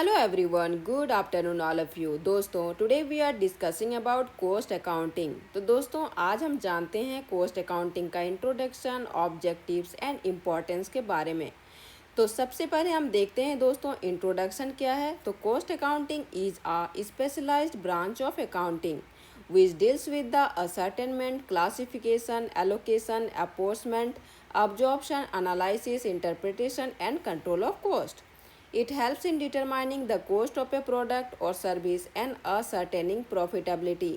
Hello everyone, good afternoon all of you। दोस्तों today we are discussing about cost accounting। तो दोस्तों आज हम जानते हैं cost accounting का इंट्रोडक्शन, ऑब्जेक्टिव्स एंड इम्पोर्टेंस के बारे में। तो सबसे पहले हम देखते हैं दोस्तों इंट्रोडक्शन क्या है। तो cost accounting is a specialized branch of accounting which deals with the ascertainment, classification, allocation, apportionment, absorption, analysis, interpretation and control of cost। It helps in determining the cost of a product or service and ascertaining profitability.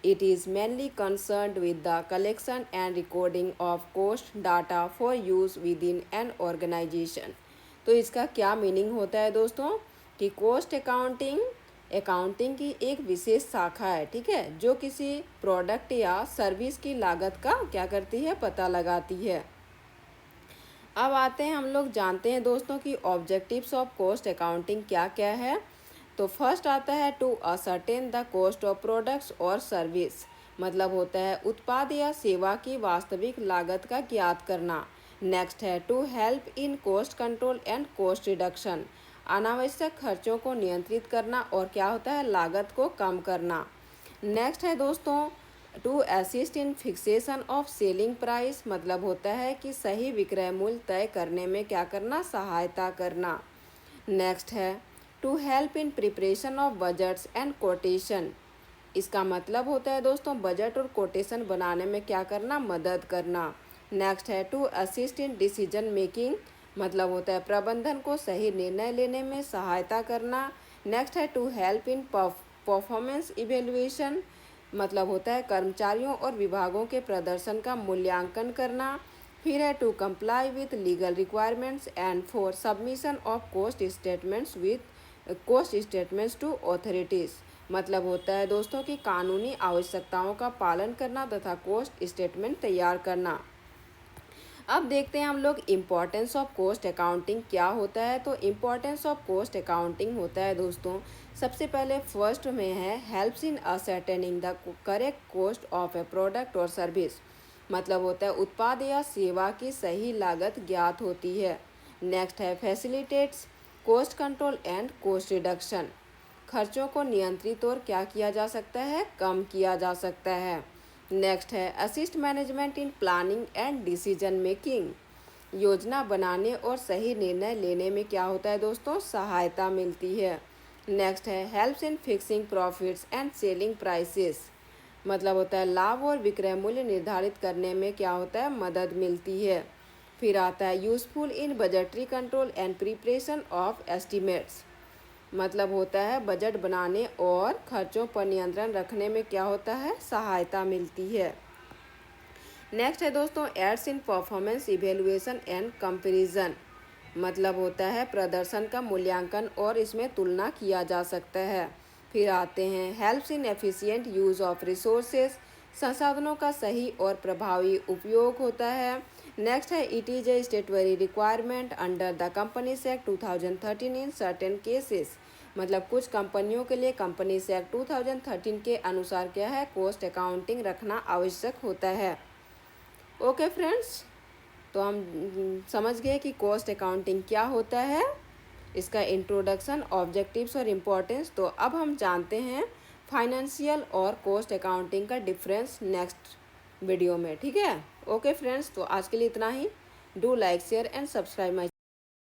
It is mainly concerned with the collection and recording of cost data for use within an organization। तो इसका क्या meaning होता है दोस्तों कि coast accounting की एक विशेष शाखा है, ठीक है, जो किसी प्रोडक्ट या सर्विस की लागत का क्या करती है, पता लगाती है। अब आते हैं हम लोग जानते हैं दोस्तों कि ऑब्जेक्टिव्स ऑफ कोस्ट अकाउंटिंग क्या क्या है। तो फर्स्ट आता है to ascertain the cost of products और सर्विस, मतलब होता है उत्पाद या सेवा की वास्तविक लागत का ज्ञात करना। नेक्स्ट है to help in cost control and cost reduction, अनावश्यक खर्चों को नियंत्रित करना और क्या होता है, लागत को कम करना। नेक्स्ट है दोस्तों to assist in fixation of selling price, मतलब होता है कि सही विक्रय मूल्य तय करने में क्या करना, सहायता करना। नेक्स्ट है to help in preparation of budgets and quotation, इसका मतलब होता है दोस्तों बजट और कोटेशन बनाने में क्या करना, मदद करना। नेक्स्ट है to assist in decision making, मतलब होता है प्रबंधन को सही निर्णय लेने में सहायता करना। नेक्स्ट है to help in performance evaluation, मतलब होता है कर्मचारियों और विभागों के प्रदर्शन का मूल्यांकन करना। फिर है to comply with legal requirements and for submission of cost statements to authorities, मतलब होता है दोस्तों कि कानूनी आवश्यकताओं का पालन करना तथा कोस्ट स्टेटमेंट तैयार करना। अब देखते हैं हम लोग इम्पॉर्टेंस ऑफ कोस्ट अकाउंटिंग क्या होता है। तो इम्पॉर्टेंस ऑफ कोस्ट अकाउंटिंग होता है दोस्तों, सबसे पहले फर्स्ट में है helps in ascertaining the correct cost of A product और सर्विस, मतलब होता है उत्पाद या सेवा की सही लागत ज्ञात होती है। नेक्स्ट है facilitates cost control and cost reduction, खर्चों को नियंत्रित और क्या किया जा सकता है, कम किया जा सकता है। नेक्स्ट है assist management in planning and decision making, योजना बनाने और सही निर्णय लेने में क्या होता है दोस्तों, सहायता मिलती है। नेक्स्ट है helps in fixing profits and selling prices, मतलब होता है लाभ और विक्रय मूल्य निर्धारित करने में क्या होता है, मदद मिलती है। फिर आता है useful in budgetary control and preparation of estimates, मतलब होता है बजट बनाने और खर्चों पर नियंत्रण रखने में क्या होता है, सहायता मिलती है। नेक्स्ट है दोस्तों aids in performance evaluation and comparison, मतलब होता है प्रदर्शन का मूल्यांकन और इसमें तुलना किया जा सकता है। फिर आते हैं helps in efficient use of resources, संसाधनों का सही और प्रभावी उपयोग होता है। नेक्स्ट है it is a स्टेटरी requirement under the companies act 2013 in certain cases, मतलब कुछ कंपनियों के लिए कंपनीज एक्ट 2013 के अनुसार क्या है, कॉस्ट अकाउंटिंग रखना आवश्यक होता है। ओके फ्रेंड्स, तो हम समझ गए कि कॉस्ट अकाउंटिंग क्या होता है, इसका इंट्रोडक्शन, ऑब्जेक्टिव्स और इम्पोर्टेंस। तो अब हम जानते हैं फाइनेंशियल और कॉस्ट अकाउंटिंग का डिफरेंस नेक्स्ट वीडियो में, ठीक है। ओके फ्रेंड्स, तो आज के लिए इतना ही। Do like share and subscribe my